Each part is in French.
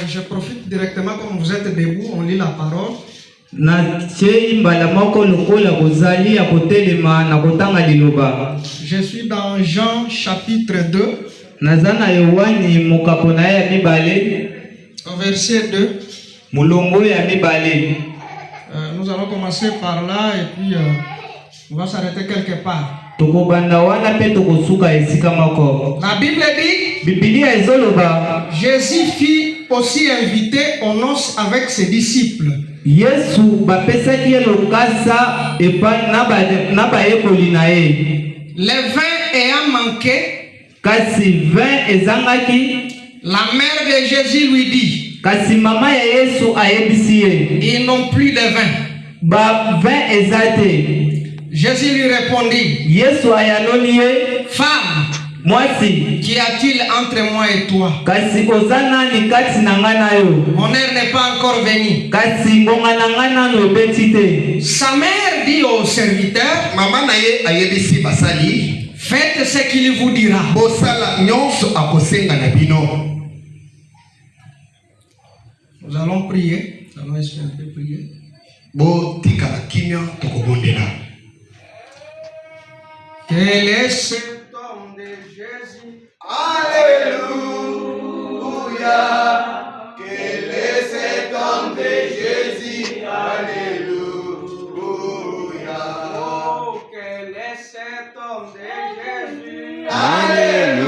Je profite directement, comme vous êtes debout, on lit la parole. Je suis dans Jean chapitre 2. Au verset 2. Nous allons commencer par là et puis on va s'arrêter quelque part. La Bible dit, Jésus fut aussi invité aux noces avec ses disciples. Les vins ayant manqué, la mère de Jésus lui dit, ils n'ont plus de vin. Jésus lui répondit, femme, qu'y a-t-il entre moi et toi? Mon heure n'est pas encore venue. Sa mère dit au serviteur, faites ce qu'il vous dira. Nous allons prier. Nous allons essayer de prier. Quel est cet homme de Jésus? Alléluia. Quel est cet homme de Jésus? Alléluia. Oh, quel est cet homme de Jésus? Alléluia.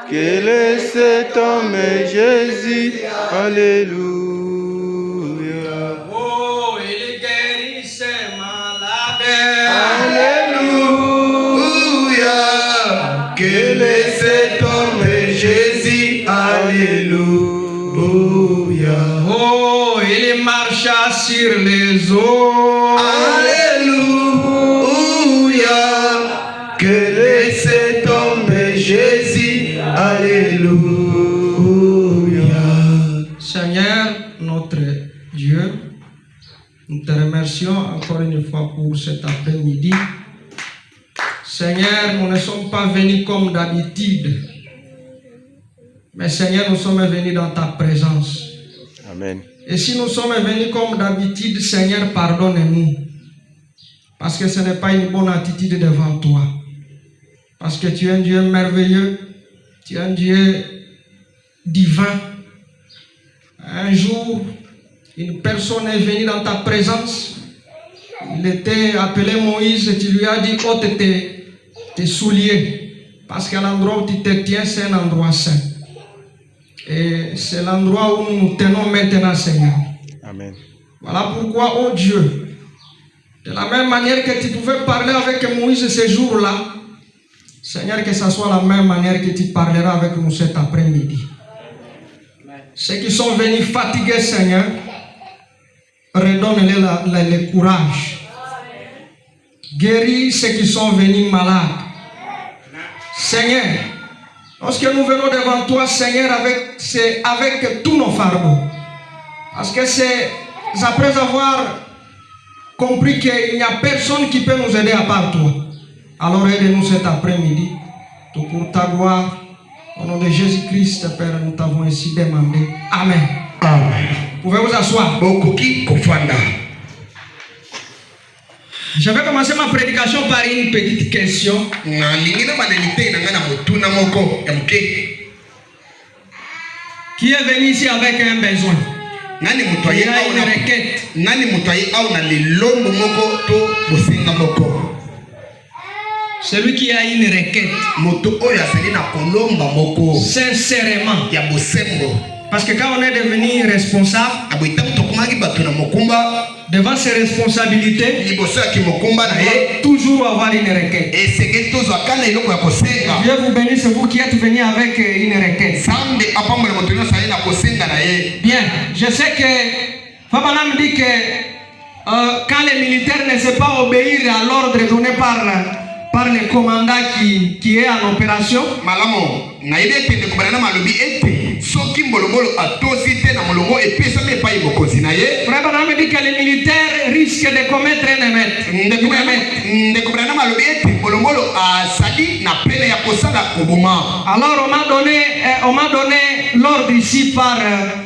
Quel est cet homme de Jésus? Alléluia. Oh, il guérit ses malades. Alléluia. Quel est cet homme de Jésus? Alléluia. Oh, il marcha sur les eaux. Alléluia. Quel est cet homme de Jésus? Alléluia. Seigneur, notre Dieu, nous te remercions encore une fois pour cet après-midi. Seigneur, nous ne sommes pas venus comme d'habitude, mais Seigneur, nous sommes venus dans ta présence. Amen. Et si nous sommes venus comme d'habitude, Seigneur, pardonne-nous, parce que ce n'est pas une bonne attitude devant toi. Parce que tu es un Dieu merveilleux, tu es un Dieu divin. Un jour, une personne est venue dans ta présence. Il était appelé Moïse et tu lui as dit, ôte tes souliers. Parce que l'endroit où tu te tiens, c'est un endroit saint. Et c'est l'endroit où nous nous tenons maintenant, Seigneur. Amen. Voilà pourquoi, oh Dieu, de la même manière que tu pouvais parler avec Moïse ce jour-là, Seigneur, que ce soit la même manière que tu parleras avec nous cet après-midi. Ceux qui sont venus fatigués, Seigneur, redonne-les le courage. Guéris ceux qui sont venus malades. Seigneur, lorsque nous venons devant toi, Seigneur, c'est avec tous nos fardeaux. Parce que c'est après avoir compris qu'il n'y a personne qui peut nous aider à part toi. Alors aide-nous cet après-midi, tout pour ta gloire. Au nom de Jésus-Christ, Père, nous t'avons ainsi demandé. Amen. Amen. Vous pouvez vous asseoir. Je vais commencer ma prédication par une petite question. Qui est venu ici avec un besoin? Il y a une requête. Celui qui a une requête, sincèrement, parce que quand on est devenu responsable, devant ses responsabilités, il doit toujours avoir une requête. Dieu vous bénisse, vous qui êtes venu avec une requête. Bien, je sais que Fabana me dit que quand les militaires ne savent pas obéir à l'ordre donné par le commandant qui est en opération, Frère Branham dit que les militaires risquent de commettre un émeute. Alors on m'a donné l'ordre ici par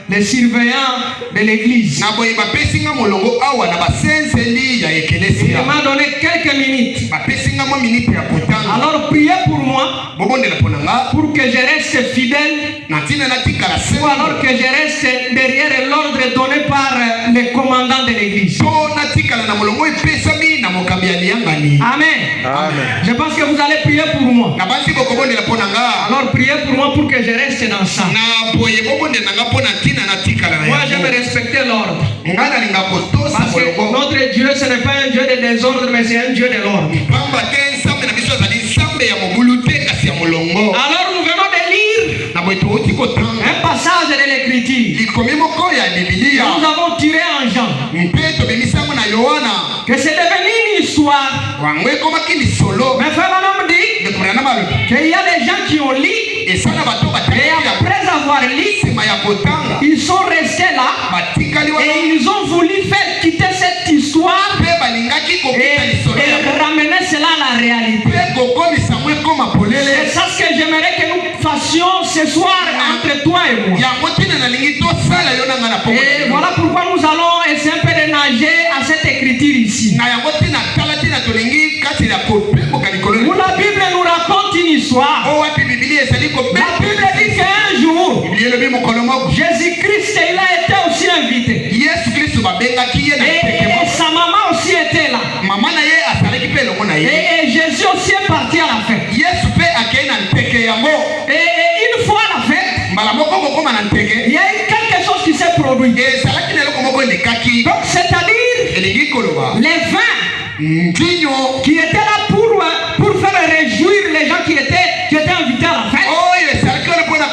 les surveillants de l'église. Na boye bapesinga molongo awa na basenseli ya Il ekelesia. m'a donné quelques minutes. Bapesinga mo minute ya kotanga. Alors priez pour moi, Bobondela ponanga pour que je reste fidèle, na tina na tikala ou alors que je reste derrière l'ordre donné par les commandants de l'église. to na tikala na molongo epesami na mokambi ya liangani. Amen. Amen. Je pense que vous allez prier pour moi. Na basi bokobondela ponanga. Alors priez pour moi pour que je reste dans ça. Na boye bobondela nga pona tina na tikala na Moi, yango. je vais respecter l'ordre. Ngana linga kotosa Parce que molongo. notre Dieu, ce n'est pas un Dieu de désordre, mais c'est un Dieu de l'ordre. Pamba te nsambe na biso azali nsambe ya mobulu te kasi ya molongo. Alors nous venons de lire Na boye touti kotanga. un passage de l'Écriture. Likomi moko ya Bibilia. Nous avons tiré en Jean Mpe tobimisango na Yohana. que c'est devenu une histoire. Wango ekomaki lisolo. Mais frère Madame dit Ndekomana na malobi. qu'il y a des gens qui ont lu Esala bato et batali après avoir lu, sima ya kotanga. ils sont restés là Batikali wana. et ils ont voulu faire quitter cette histoire Mpe balingaki kokita lisolo ya et ramener cela à la réalité. mpe kokomisa ngo ekoma C'est polele. ça ce que j'aimerais que nous fassions ce soir entre toi et moi. Yango tina nalingi tosala yo nanga na poko. Et voilà pourquoi nous allons essayer un peu de nager à cette écriture ici. Na yango tina tala tina tolingi kati ya kopemboka likolo. Où la Bible nous raconte une histoire. O wapi Biblia ezali La kopemboka. Bible dit qu'un jour, Biblia elobi mokolo moko. Jésus-Christ, il a été aussi invité. Yesu Kristo babengaki ye na Et tekemo. sa maman aussi était là. Mama na ye asalaki mpe elongo na ye. Et Jésus aussi est parti à la fête. Yesu mpe akei na nteke yango. Et une fois à la fête, Mbala moko kokoma na il nteke. y a eu quelque chose qui s'est produit. Ezalaki na eloko moko elekaki. Donc, c'est-à-dire Elingi koloba. les vins Mvinyo. qui étaient là pour faire réjouir les gens qui étaient invités à la fête. Oyo ezalaki wana mpona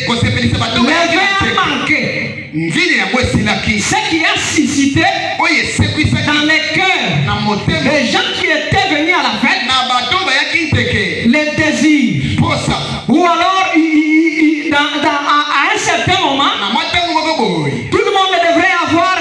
kosepelisa bato Le bayaki na vin a nteke. manqué. Mvinyo yango esilaki. Ce qui a suscité Oyo esekwisaki dans les cœurs na motema. les gens qui étaient venus à la fête Na bato bayaki nteke. les désirs. Posa. Ou alors, à un certain moment, Na matango moko boye. tout le monde devrait avoir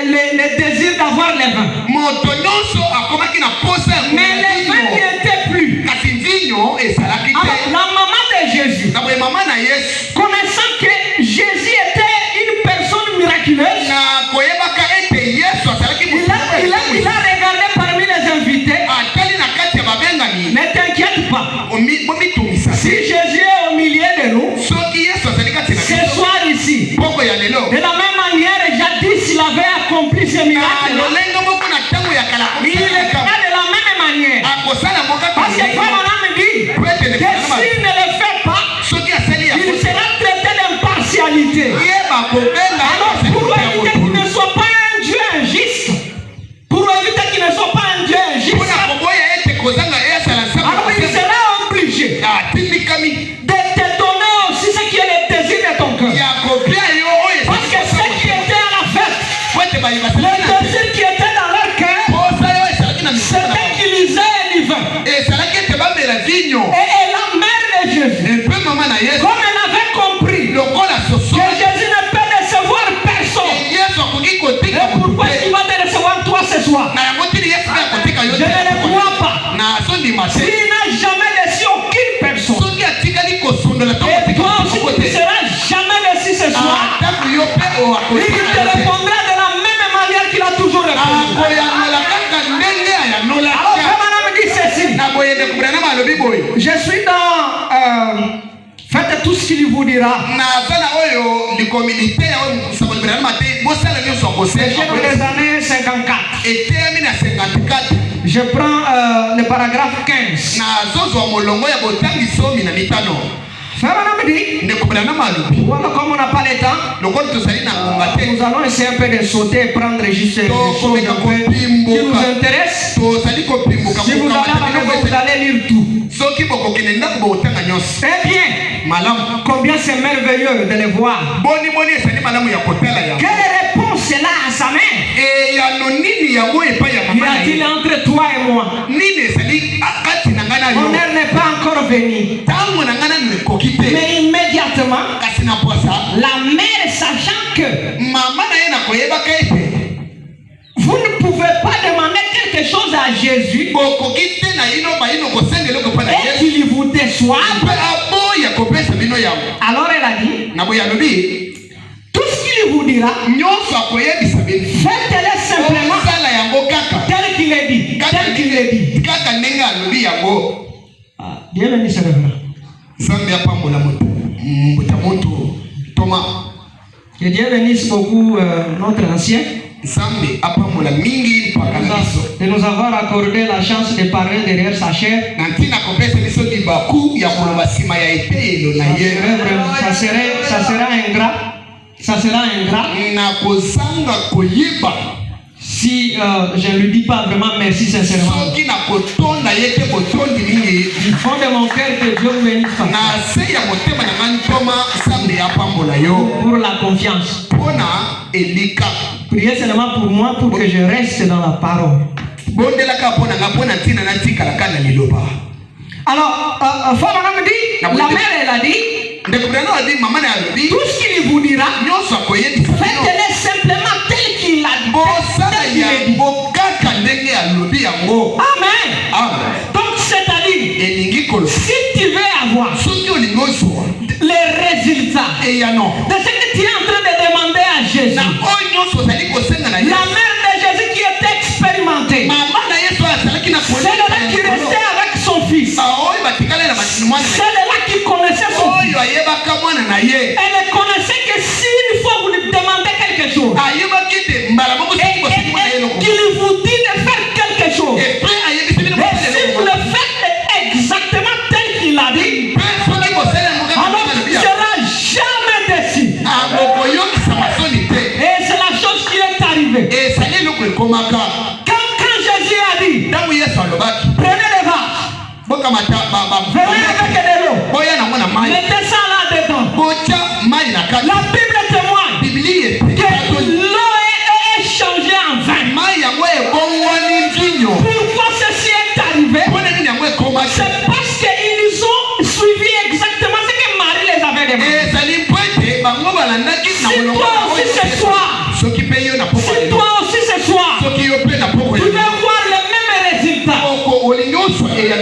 le désir d'avoir les vins. Moto nyonso akomaki na posa ya Mais les vins n'y mvinyo. étaient plus. Kasi mvinyo ezalaki Alors, te. la maman de Jésus, Na boye mama na Yesu. connaissant que Jésus était une personne miraculeuse, Na koyebaka ete Yesu azalaki il a regardé parmi les invités. atali na kati ya babengami. Ne t'inquiète pas. Bomitungisa Si te. Jésus est au milieu de nous, Soki Yesu azali kati na ce biso. soir ici, Poko ya lelo. de la même manière, jadis, il avait accompli ce Na miracle. lolenge moko na ntango ya kala. Il est pas de la même manière. Akosala moka Parce que Frère Madame dit que s'il ne le fait pas, soki asali ya il sera traité d'impartialité. yeba kobenga. Alors, pour éviter qu'il ne soit pas un Dieu injuste, pour éviter qu'il ne soit pas un Dieu injuste, Mpona koboya ete kozanga esala alors il nsambo. sera obligé Atindikami. de te donner aussi ce qui est le désir de ton cœur. Ya kopia yo oyo Parce que ceux qui étaient à la fête, Kwete bayi le basala na te. désir qui était dans leur cœur, Posa yo esalaki na misala na c'était bango. qu'ils lisaient du vin. Esalaki ete bamela vinyo. Et la mère de Jésus, Epe mama na Yesu. comme elle avait compris Lokola soso. que Jésus ne peut décevoir personne, Yesu akoki kotika et pourquoi il va te recevoir toi ce soir? na yango tini Yesu mpe akotika yo Je ne le crois pas. na azondima te. S'il n'a jamais laissé aucune personne, Soki atikali kosundola to et kotika toi aussi moko tu ne te. seras jamais laissé ce soir, Ataku yo mpe il te oakotika yo te. répondra de la même manière qu'il a toujours répondu. Akoyangola kaka ndenge ayanola. Alors, Frère Madame dit ceci. Na boye de kubra na malobi boye. Je suis dans. Faites tout ce qu'il vous dira. Na zana oyo li communauté ya oyo sabon bra na mate bosala nyonso C'est akosema. dans les années 54. Etemi na 54. Je prends le paragraphe 15. Na zozo molongo ya botangi somi na mitano. Frère Madame dit. Ne kubra na malobi. Voilà, comme on n'a pas le temps, Lokolo tozali na ngonga te. nous allons essayer un peu de sauter et prendre juste des choses un peu qui nous intéressent. Tozali kopimbuka Si vous allez à la maison, vous allez lire tout. soki bokokende ndako botanga nyonso. Eh bien, Malamu. combien c'est merveilleux de les voir. Boni ezali malamu ya kotala ya. Quelle réponse est là à sa mère? Eyano nini yango epai ya Y mama na a-t-il ye? entre toi et moi? Nini ezali kati na ngai na yo? Mon heure n'est pas encore venue. Ntango na ngai nanu ekoki te. Mais immédiatement, Kasi na posa la mère, sachant que mama na ye nakoyebaka ete vous ne pouvez pas demander quelque chose à Jésus bokoki te na ino bayino kosengela eloko mpa na et Yesu qu'il vous déçoive, mpe aboyi Alors elle a dit, tout ce qu'il vous dira, faites-le simplement tel qu'il est dit. Tel qu'il est dit. Bienvenue, c'est vrai. Que Dieu bénisse beaucoup notre ancien de nous avoir accordé la chance de parler derrière sa chair. Ça sera ingrat. Ça sera ingrat si je ne lui dis pas vraiment merci sincèrement. Du fond de mon cœur, que Dieu vous bénisse pour la confiance. Priez seulement pour moi pour que je reste dans la parole. Alors, Femme me dit, la mère elle a dit, tout ce qu'il vous dira, faites-le simplement tel qu'il l'a dit. Amen. Donc c'est-à-dire, si tu veux avoir les résultats de ce que tu es en train de demander à Jésus, la mère de Jésus qui est expérimentée, celle-là qui restait avec son fils, celle-là qui connaissait son fils, elle connaissait que s'il faut vous lui demander quelque chose, et qu'il vous dit de faire quelque chose, et si vous le faites exactement tel qu'il l'a dit, alors tu ne seras jamais déçu. Et c'est la chose qui est arrivée. Quand Jésus a dit, prenez les vaches, venez avec de l'eau, mettez ça là-dedans. La Bible témoigne que l'eau est changée en vin. Pourquoi ceci est arrivé? C'est parce qu'ils ont suivi exactement ce que Marie les avait demandé. Si toi aussi ce soir, tu veux voir le même résultat, tu veux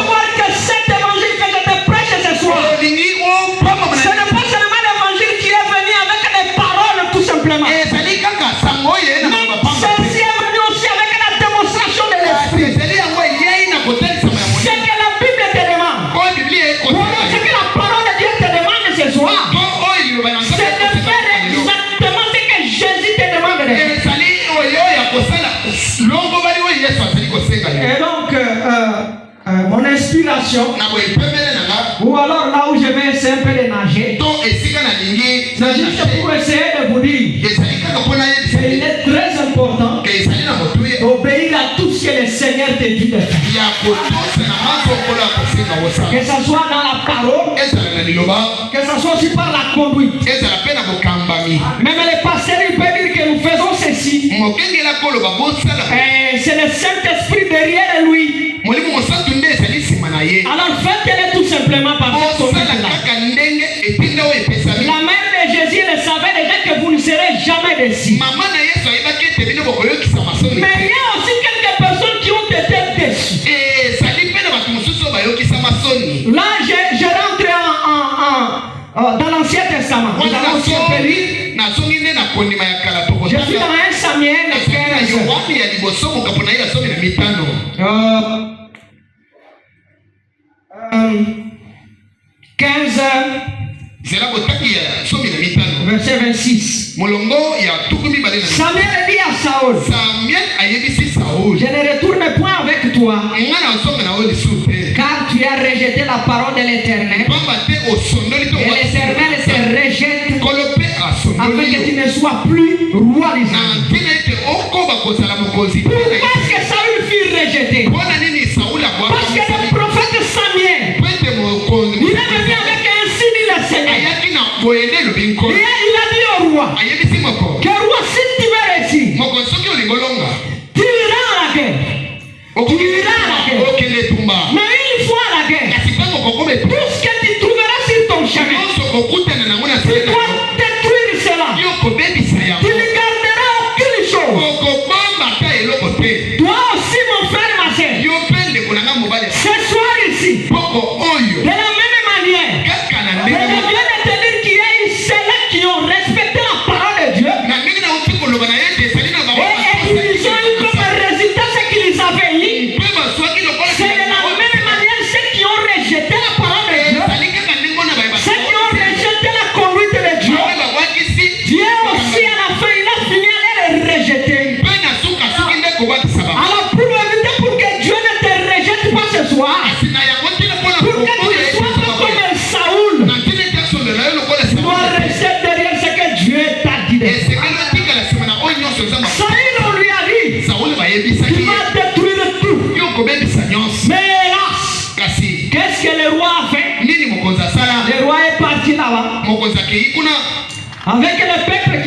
voir que cet évangile que je te prêche ce soir, ce n'est pas seulement l'évangile qui est venu avec des paroles tout simplement, mais ceci est venu aussi avec la démonstration de l'esprit. Ce que la Bible te demande, ce que la parole de Dieu te demande ce soir, c'est de faire exactement ce que Jésus te demande de faire. Et donc, mon inspiration, ou alors là où je vais essayer un peu de nager, c'est juste pour essayer de vous dire qu'il est très important d'obéir à tout ce que le Seigneur te dit de faire. Que ce soit dans la parole, que ce soit aussi par la conduite. Même les pasteurs, ils peuvent dire que nous faisons ceci. C'est le Saint-Esprit derrière lui. Alors faites-le tout simplement par cette conduite-là. La mère de Jésus le savait déjà que vous ne serez jamais déçus. Mais il y a aussi quelques personnes qui ont été déçues. Là, je rentre dans l'Ancien Testament. Nous allons aussi un peu lire. Je suis dans 1 Samuel 15. Verset 26. Samuel dit à Saül, je ne retourne point avec toi, car tu as rejeté la parole de l'Éternel, et l'Éternel te rejette afin que tu ne sois plus roi d'Israël. Pourquoi est-ce que Saül fut rejeté? Parce que le prophète Samuel, il est venu avec un signe le Seigneur. Il a dit au roi, que roi, si tu veux réussir, tu iras à la guerre. Mais une fois à la guerre, tout ce que tu trouveras sur ton chemin, tu dois détruire cela. Tu ne garderas aucune chose. Toi aussi, mon frère, ma soeur, ce soir ici, de la même manière, avec le peuple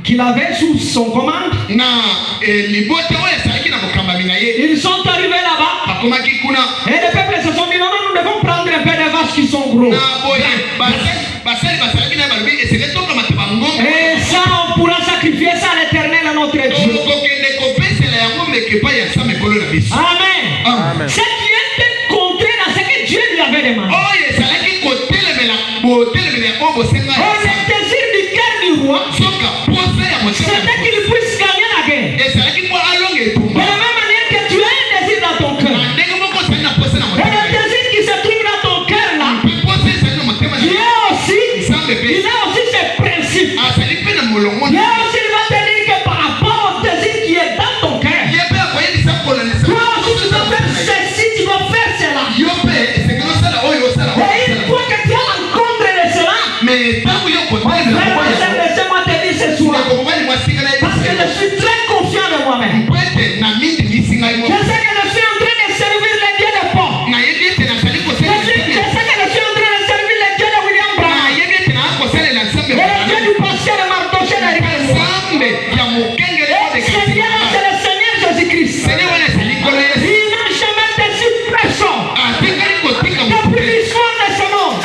qu'il avait sous son commande. Ils sont arrivés là-bas. Et le peuple se sont dit non, nous devons prendre un peu de vaches qui sont gros. Et ça, on pourra sacrifier ça à l'Éternel, à notre Dieu. Amen. Amen. Ce qui était contraire à ce que Dieu lui avait demandé. Au désir du cœur du roi, c'était qu'il puisse gagner la guerre. De la même manière que tu as un désir dans ton cœur. Et le désir qui se trouve dans ton cœur là, il a aussi ses principes. Il va te dire que par rapport au désir qui est dans ton cœur, toi aussi tu dois faire ceci, tu dois faire cela. Et une fois que tu as rencontré de cela, laissez-moi te dire ce soir, parce que je suis très confiant de moi-même. Je sais que je suis en train de servir les dieux de Paul. Je sais que je suis en train de servir les dieux de William Branham. Et le Dieu du pasteur de Mardoché d'Arimathie. C'est bien, c'est le Seigneur Jésus-Christ. Il n'a jamais déçu personne. Depuis l'histoire de ce monde, le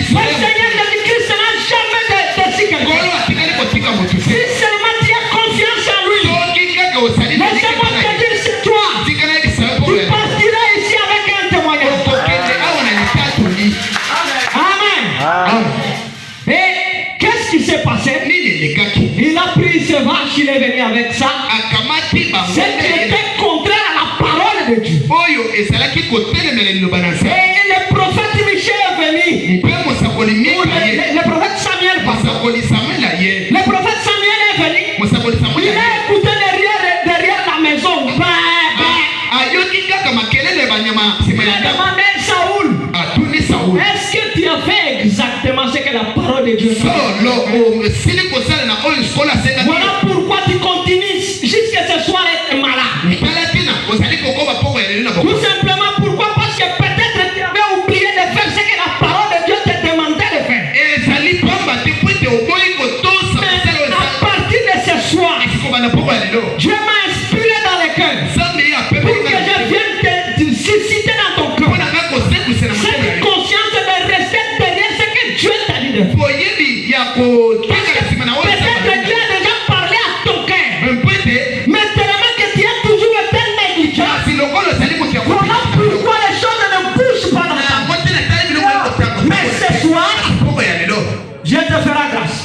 Seigneur Jésus-Christ n'a jamais déçu quelqu'un. Si seulement tu as confiance en lui, laissez-moi te dire sur toi, tu partiras ici avec un témoignage. Amen. Et qu'est-ce qui s'est passé? Il a pris ce vache, il est venu avec ça. C'est qui était contraire à la parole de Dieu. Et le prophète Michel est venu. Le prophète Samuel, pardon. Le prophète Samuel est venu. Il a écouté derrière la maison. Il a demandé à Saoul, est-ce que tu as fait exactement ce que la parole de Dieu dit? Voilà pourquoi tu continues jusqu'à ce soir être malade. Tout simplement pourquoi? Parce que peut-être tu avais oublié de faire ce que la parole de Dieu te demandait de faire. Mais à partir de ce soir, Dieu m'a inspiré dans le cœur pour que je vienne te susciter dans ton cœur cette conscience de rester derrière ce que Dieu t'a dit de faire. Peut-être Dieu a déjà parlé à ton cœur, mais tellement que tu as toujours été négligent. Voilà pourquoi les choses ne bougent pas dans ta vie. Mais ce soir, Dieu te fera grâce.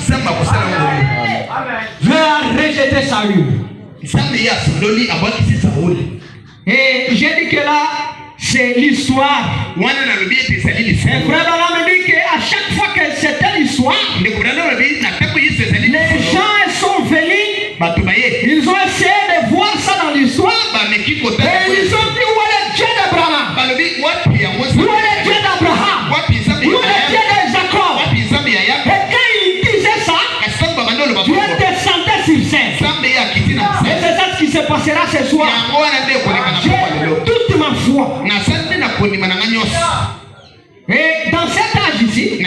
Je vais rejeter Saül. Et j'ai dit que là, c'est l'histoire. Un frère Branham me dit qu'à chaque fois que c'était l'histoire, les gens sont venus, ils ont essayé de voir ça dans l'histoire. Et ils ont dit, où est le Dieu d'Abraham? Où est le Dieu d'Abraham? Où est le Dieu de Jacob? Et quand ils disaient ça, Dieu descendait sur scène. Et c'est ça ce qui se passera ce soir. J'ai toute ma foi. Et dans cet âge ici,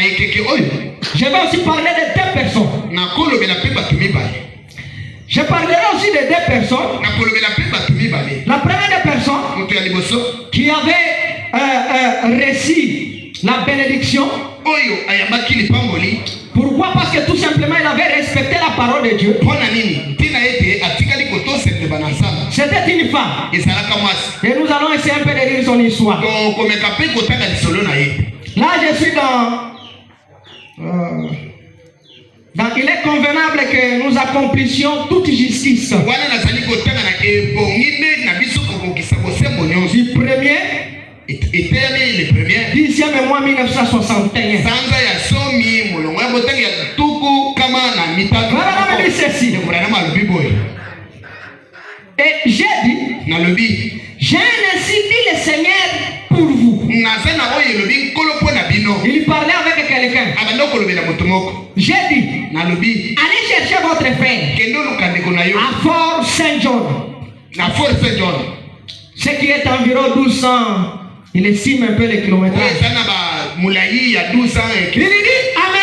je vais aussi parler de deux personnes. Je parlerai aussi de deux personnes. La première personne qui avait reçu la bénédiction. Pourquoi? Parce que tout simplement il avait respecté la parole de Dieu. C'était une femme. Et nous allons essayer un peu de lire son histoire. Là je suis il est convenable que nous accomplissions toute justice. Du premier 10e mois 1961. Voilà, on dit ceci. Et j'ai dit, j'ai ainsi dit le Seigneur pour vous. Il parlait avec quelqu'un. J'ai dit, allez chercher votre frère à Fort Saint-John. Ce qui est environ 1200. Il estime un peu les kilomètres. Il dit, amen.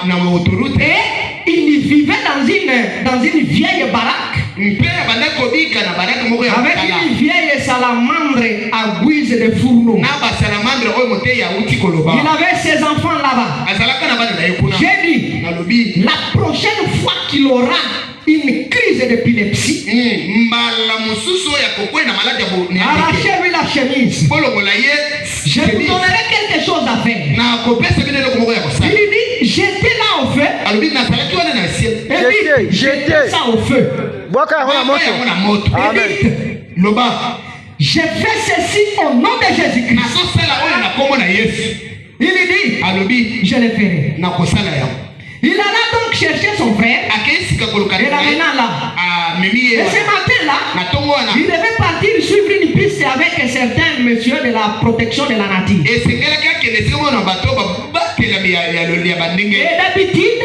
na autoroute. Et il vivait dans une vieille baraque. Avec une vieille salamandre à guise de fourneau. Il avait ses enfants là-bas. J'ai dit, la prochaine fois qu'il aura une crise d'épilepsie, arrachez-lui la chemise. Je vous donnerai quelque chose à faire. Il dit, jetez là au feu. Et puis, jetez ça au feu. Amen. Je fais ceci au nom de Jésus-Christ. Il dit, je le ferai. Il alla donc chercher son frère et l'amena là. Et ce matin-là, il devait partir suivre une piste avec certains messieurs de la protection de la nature. Et d'habitude,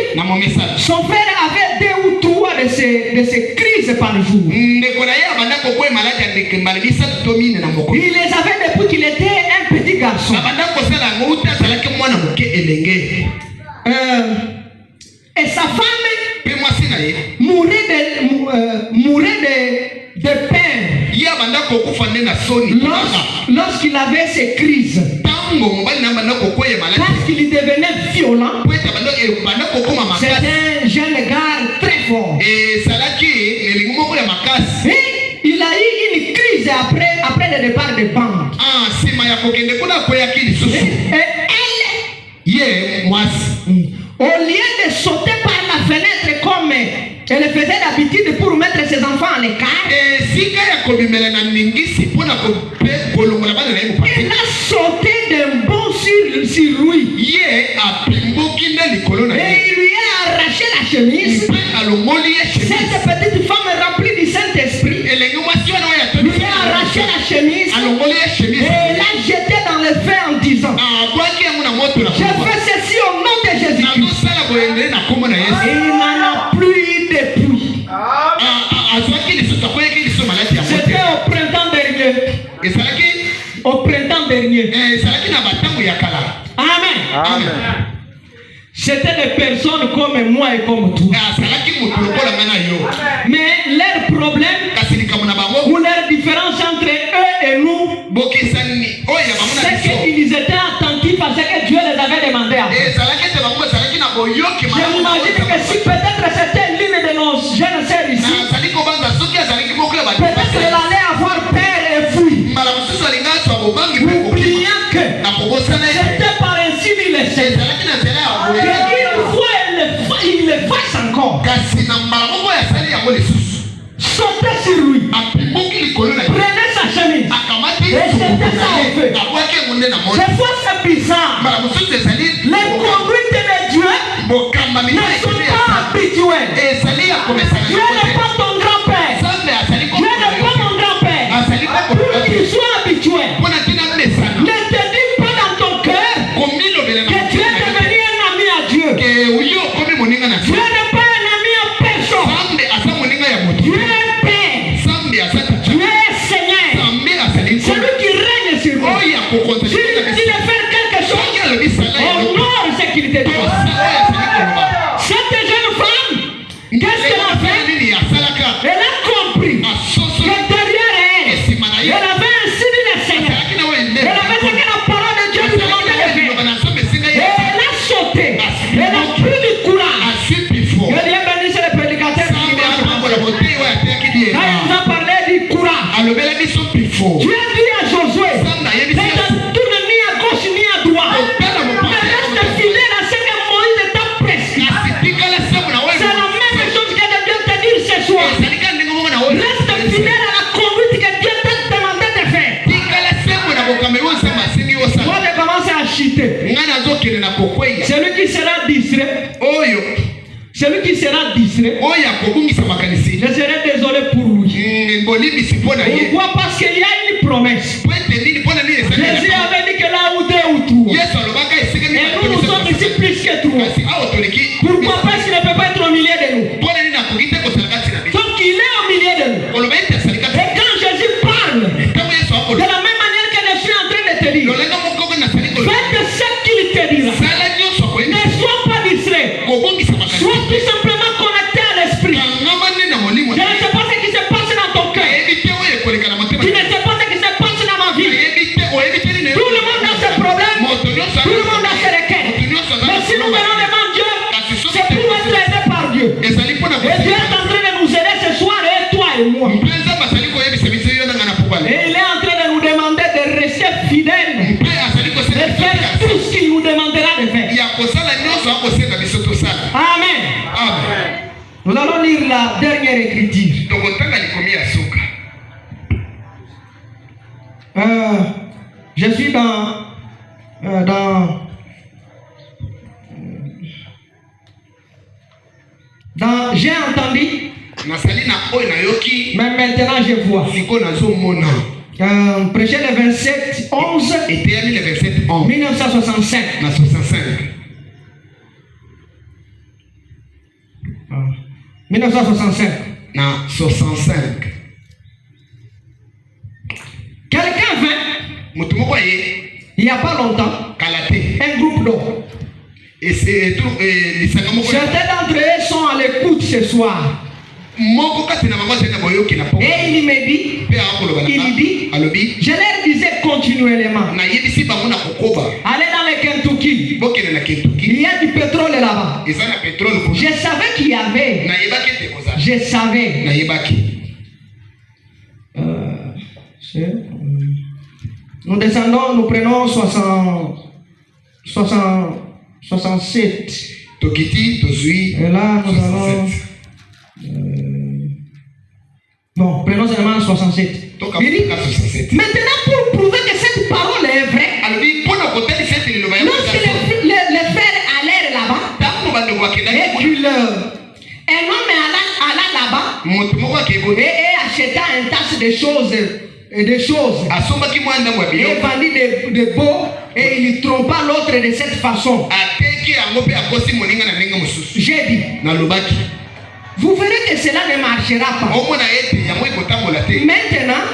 son frère avait 2 ou 3 de ces crises par jour. Il les avait depuis qu'il était un petit garçon. Et sa femme mourait de peine lorsqu'il avait ces crises. Parce qu'il devenait violent. C'est un jeune gars très fort. Et il a eu une crise après le départ de bande. Et elle, au lieu de sauter par la fenêtre comme elle faisait d'habitude pour mettre ses enfants à l'écart, elle a sauté d'un bond sur lui. Et il lui a arraché la chemise. Cette petite femme remplie du Saint-Esprit lui a arraché la chemise et l'a jetée dans le feu en disant, je fais ceci au nom de Jésus-Christ. Il n'en a plus eu depuis. C'était au printemps dernier. Au printemps dernier. Amen. Amen. C'était des personnes comme moi et comme toi. Mais leur problème ou leur différence entre eux et nous, c'est qu'ils étaient attentifs à ce que Dieu les avait demandé à faire. Je m'imagine que si peut-être c'était l'une de nos jeunes sœurs ici, peut-être elle allait avoir peur et fuir. Oubliant que c'était par ainsi dit le Seigneur. Qu'une fois il le fasse encore. Sautez sur lui. Prenez sa chemise. Et jetez ça au feu. Cette fois c'est bizarre. Les conduites de Dieu ne sont pas habituelles. Dieu n'est pas ton grand-père. Dieu n'est pas mon grand-père. Pour qu'il soit habituel. Ne te dis pas dans ton cœur que tu es devenu un ami à Dieu. Dieu n'est pas un ami à personne. Dieu est Père. Dieu est Seigneur. Celui qui règne sur nous. Si tu veux faire quelque chose, honore ce qu'il te dit. Cette jeune femme, qu'est-ce qu'elle a fait? Elle a compris que derrière elle, elle avait un signe du Seigneur. Elle avait ce que la parole de Dieu lui demandait de faire. Et elle a sauté. Elle a pris du courage. Que Dieu bénisse le prédicateur. Quand il nous a parlé du courage, Dieu dit à Josué, ne te tourne ni à gauche ni à droite. Mais reste fidèle à ce que Moïse t'a prescrit. C'est la même chose que Dieu te dit ce soir. Reste fidèle à la conduite que Dieu t'a demandé de faire. Moi je commence à chuter. Celui qui sera distrait, je serai désolé pour lui. Pourquoi? Parce qu'il y a une promesse. Jésus avait dit que là où 2 ou 3. Et nous sommes ici plus que 3. Pourquoi? Parce qu'il ne peut pas être au milieu de nous. Donc il est au milieu de nous. Et quand Jésus parle, de la même manière que je suis en train de te dire, faites ce qu'il te dira. Ne sois pas distrait. Nous allons lire la dernière écriture. Je suis dans j'ai entendu, mais maintenant je vois. Prêcher le 27 11 1965. 1965. Quelqu'un vint il n'y a pas longtemps, un groupe d'hommes. Certains d'entre eux sont à l'écoute ce soir. Et il me dit, je leur disais continuellement, allez dans le Kentucky, il y a du pétrole là-bas. Je savais qu'il y avait, je savais. Nous descendons, nous prenons 67. Et là, nous allons... bon, prenons seulement 67. Il dit, maintenant, pour prouver que cette parole est vraie, lorsque les frères allèrent là-bas, et qu'un homme alla là-bas, et acheta un tas de choses, et vendit des beaux, et il trompa l'autre de cette façon. J'ai dit, vous verrez que cela ne marchera pas. Maintenant,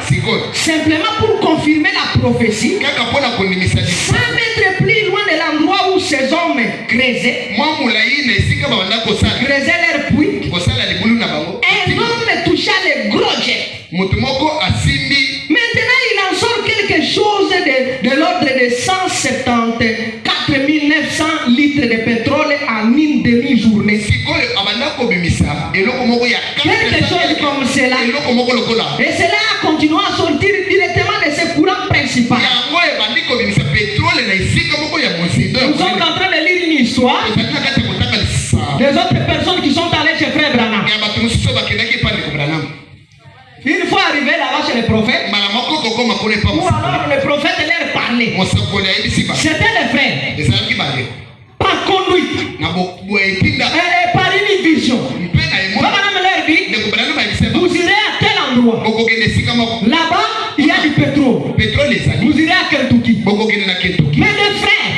simplement pour confirmer la prophétie, sans mettre plus loin de l'endroit où ces hommes creusaient leur puits, un homme toucha le gros jet. Maintenant, il en sort quelque chose de l'ordre de 174 900 litres de pétrole en une demi-journée. Quelque chose comme cela. Et cela a continué à sortir directement de ce courant principal. Nous sommes en train de lire une histoire des autres personnes qui sont allées chez Frère Branham. Une fois arrivé là-bas chez le prophète, ou alors le prophète leur parlait. C'était les frères. Par conduite. Par une vision. Branham leur dit, vous irez à tel endroit. Là-bas, il y a du pétrole. Vous irez à Kentucky. Mais les frères,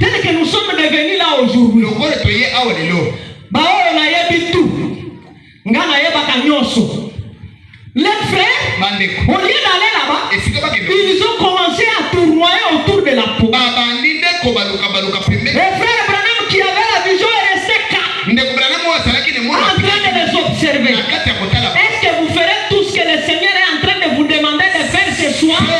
tel que nous sommes devenus là aujourd'hui, les frères, au lieu d'aller là-bas, ils ont commencé à tournoyer autour de la peau. Les frères Branham qui avaient la vision est resté calme, en train de les observer. Est-ce que vous ferez tout ce que le Seigneur est en train de vous demander de faire ce soir? Et les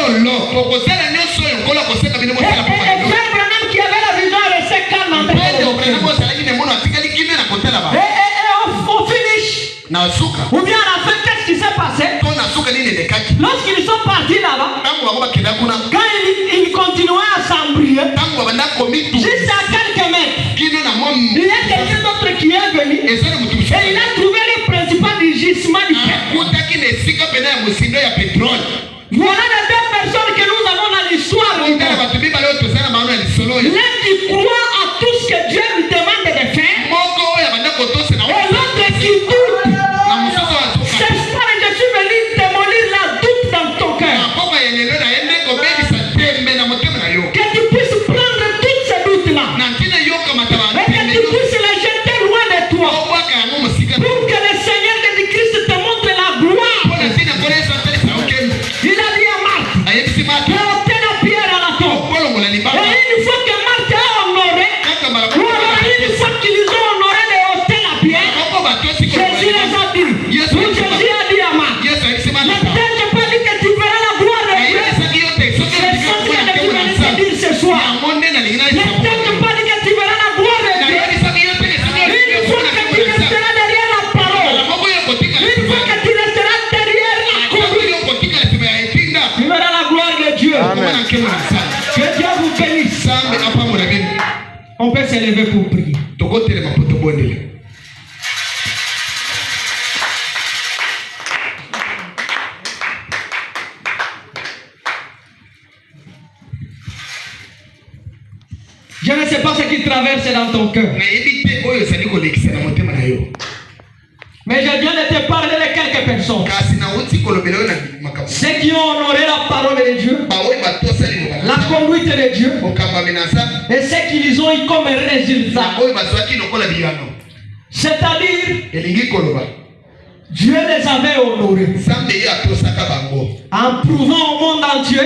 frères Branham qui avaient la vision est resté calme, en train de l'observer. Et au finish, ou bien à la fin, qu'est-ce qui s'est passé? Lorsqu'ils sont partis là-bas, quand ils continuaient à s'embrouiller, jusqu'à quelques mètres, il y a quelqu'un d'autre qui est venu et il a trouvé le principal du gisement du pétrole. Voilà les deux personnes que nous avons dans l'histoire. L'un qui croit à tout ce que Dieu lui demande de faire, et l'autre qui doute. C'est ça que je suis venu démolir la doute dans ton cœur. Que tu puisses prendre tous ces doutes-là et que tu puisses les jeter loin de toi pour que le Seigneur Jésus-Christ te montre la gloire. Il a dit à Marthe que ôter la pierre à la tombe. Et une fois que Marthe a honoré, ou alors une fois qu'ils ont honoré de ôter la pierre, Jésus les a dit, Jésus a dit à Marthe, je n'ai pas dit que tu verras la gloire de Dieu. C'est ça que tu viens de dire ce soir. Je n'ai pas dit que tu verras la gloire de Dieu. Une fois que tu resteras derrière la parole, une fois que tu resteras derrière la conduite, tu verras la gloire de Dieu. Amen. Que Dieu vous bénisse. On peut s'élever pour prier. Je ne sais pas ce qui traverse dans ton cœur. Mais je viens de te parler de quelques personnes. Ceux qui ont honoré la parole de Dieu, la conduite de Dieu, et ceux qui les ont eu comme résultat. C'est-à-dire, Dieu les avait honorés en prouvant au monde entier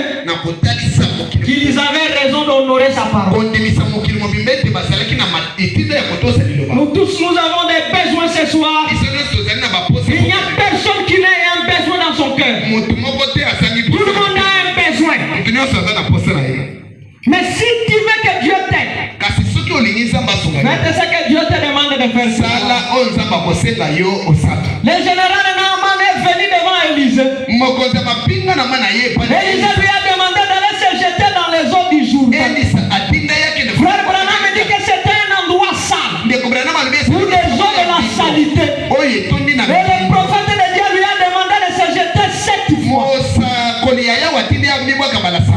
qu'ils avaient raison d'honorer sa parole. Nous tous, nous avons des besoins ce soir. Il n'y a personne qui n'ait un besoin dans son cœur. Tout le monde a un besoin. Mais si tu veux que Dieu t'aide, faites ce que Dieu te demande de faire. Le général Naaman est venu devant Élisée. Élisée lui a demandé d'aller se jeter dans les eaux du Jourdain. Frère Branham me dit que c'était un endroit sale, où des eaux de la saleté. Et le prophète de Dieu lui a demandé de se jeter 7 fois.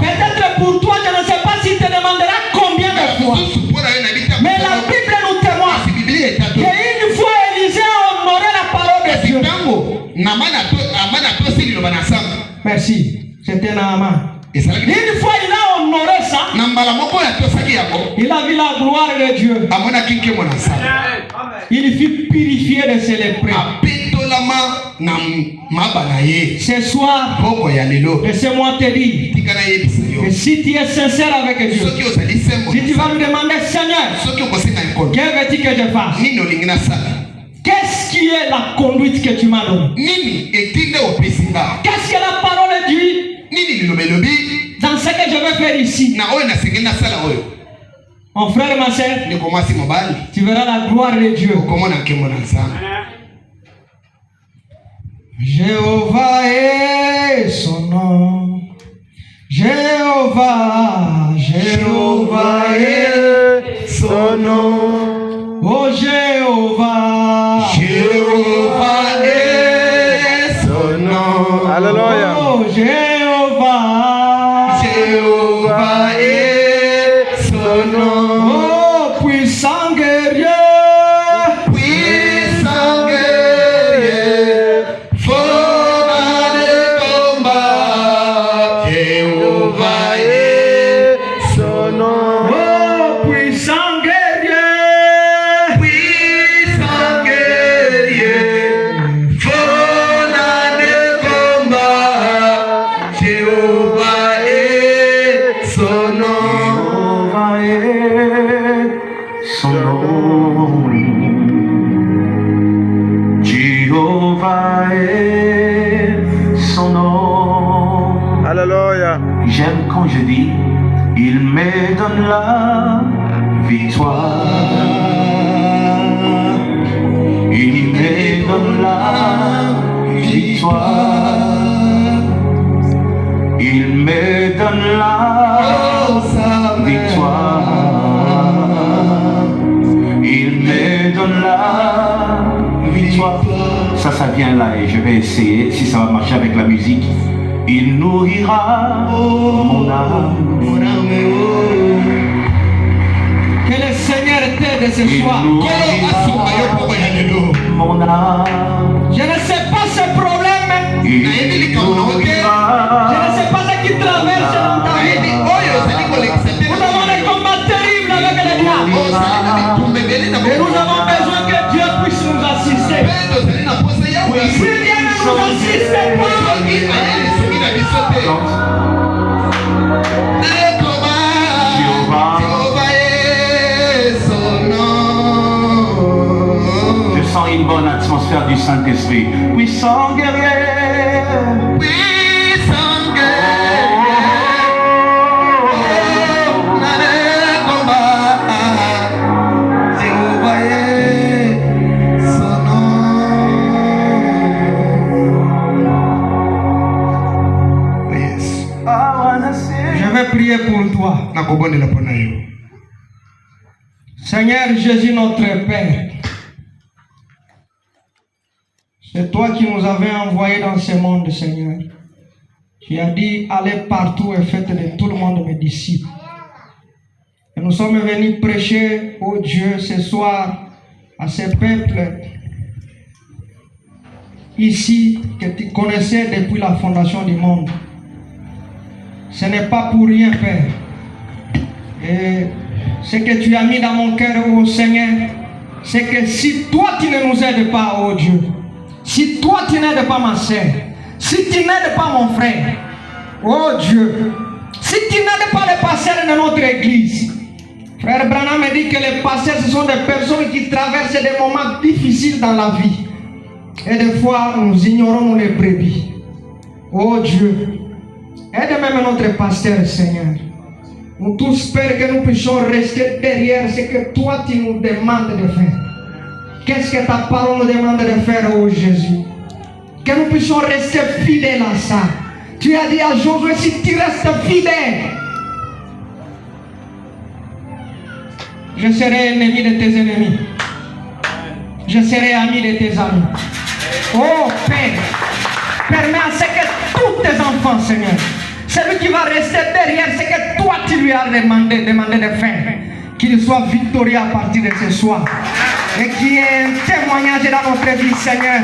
Peut-être pour toi, je ne sais pas si te demandera combien de fois. Mais la Bible nous témoigne qu'une fois Élisée a honoré la parole de Dieu. Merci. C'était Naaman. Une fois il a honoré ça, il a vu la gloire de Dieu. Il fut purifié de ses lépreux. Ce soir, laissez-moi te dire que si tu es sincère avec Dieu, si tu vas lui demander, Seigneur, que veux-tu que je fasse? Qu'est-ce qui est la conduite que tu m'as donnée? Qu'est-ce que la parole dit dans ce que je vais faire ici? Mon frère et ma soeur, tu verras la gloire de Dieu. Jéhovah est son nom. Jéhovah, Jéhovah est son nom. Oh Jéhovah, Jéhovah est son nom. Alléluia. Oh Jéhovah, Jéhovah est son nom. Oh puissant guerrier, puissant guerrier, fort dans le combat. Jéhovah est son nom. Oh puissant guerrier, puissant guerrier, fort dans le combat. Jéhovah est son nom. Jéhovah est son nom. Alléluia. J'aime quand je dis, il me donne la victoire. Il me donne la victoire. Il me donne la victoire. Il me donne la victoire. Ça vient là et je vais essayer si ça va marcher avec la musique. Il nourrira mon âme. Que le Seigneur t'aide ce Il soir. nourrira mon âme. Je ne sais pas ce problème. Il nourrira. Je ne sais pas ce qui traverse dans ta vie. Nous avons des combats terribles avec le diable. Et nous avons besoin que Dieu puisse nous assister. Si Dieu ne nous assiste pas, Je sens une bonne atmosphère du Saint-Esprit. Puissant guerrier. puissant guerrier, dans le combat, Jéhovah est son nom. Yes. Je vais prier pour toi. Seigneur Jésus notre Père, c'est toi qui nous avais envoyés dans ce monde, Seigneur. Tu as dit, allez partout et faites de tout le monde mes disciples. Et Nous sommes venus prêcher, oh Dieu, ce soir à ce peuple ici que tu connaissais depuis la fondation du monde. Ce n'est pas pour rien, Père. Et ce que tu as mis dans mon cœur, oh Seigneur, c'est que si toi tu ne nous aides pas, oh Dieu, si toi tu n'aides pas ma sœur, si tu n'aides pas mon frère, oh Dieu, si tu n'aides pas les pasteurs de notre église, Frère Branham me dit que les pasteurs, ce sont des personnes qui traversent des moments difficiles dans la vie. Et des fois, nous ignorons les brebis. Oh Dieu, aide même notre pasteur, Seigneur. Nous tous espérons que nous puissions rester derrière ce que toi tu nous demandes de faire. Qu'est-ce que ta parole nous demande de faire, oh Jésus? Que nous puissions rester fidèles à ça. Tu as dit à Josué, si tu restes fidèle, je serai ennemi de tes ennemis. Je serai ami de tes amis. Oh Père, permets à ce que tous tes enfants, Seigneur, celui qui va rester derrière ce que toi tu lui as demandé de faire, qu'il soit victorieux à partir de ce soir. Et qu'il y ait un témoignage dans notre vie, Seigneur.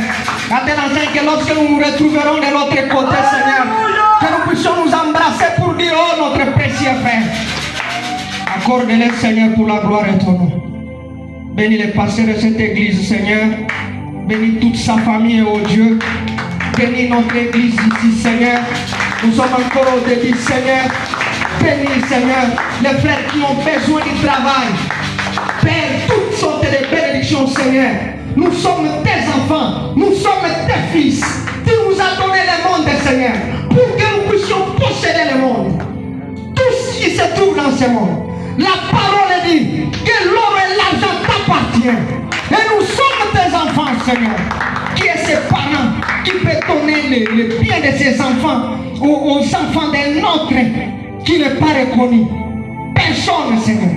À tel enseigne que lorsque nous nous retrouverons de l'autre côté, Seigneur, que nous puissions nous embrasser pour dire, oh notre précieux Père. Accorde-les, Seigneur, pour la gloire de ton nom. Bénis les pasteurs de cette église, Seigneur. Bénis toute sa famille, oh Dieu. Bénis notre église ici, Seigneur. Nous sommes encore au début, Seigneur. Bénis, Seigneur, les frères qui ont besoin du travail. Père, toutes sortes de bénédictions, Seigneur. Nous sommes tes enfants. Nous sommes tes fils. Tu nous as donné le monde, Seigneur, pour que nous puissions posséder le monde. Tout ce qui se trouve dans ce monde. La parole dit que l'or et l'argent t'appartiennent. Et nous sommes tes enfants, Seigneur. Qui est ce parent qui peut donner le bien de ses enfants aux enfants d'un autre qui n'est pas reconnu? Personne, Seigneur.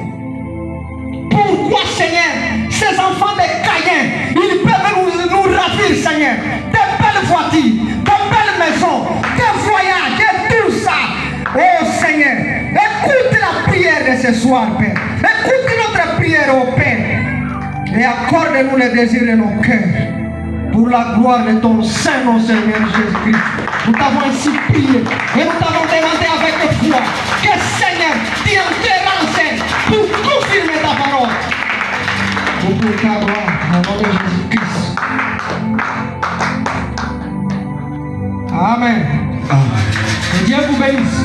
Pourquoi, Seigneur, ces enfants de Caïn, ils peuvent nous ravir, Seigneur, de belles voitures, de belles maisons, des voyages, de tout ça. Oh Seigneur, écoute la prière de ce soir, Père. Écoute notre prière, oh Père. Et accorde-nous le désir de nos cœurs. Pour la gloire de ton Saint-Nom, Seigneur Jésus-Christ. Nous t'avons ainsi prié. Et nous t'avons demandé avec foi que, Seigneur, tu entres en scène pour confirmer ta parole. Et pour ta gloire, au nom de Jésus-Christ. Amen. Que Dieu vous bénisse.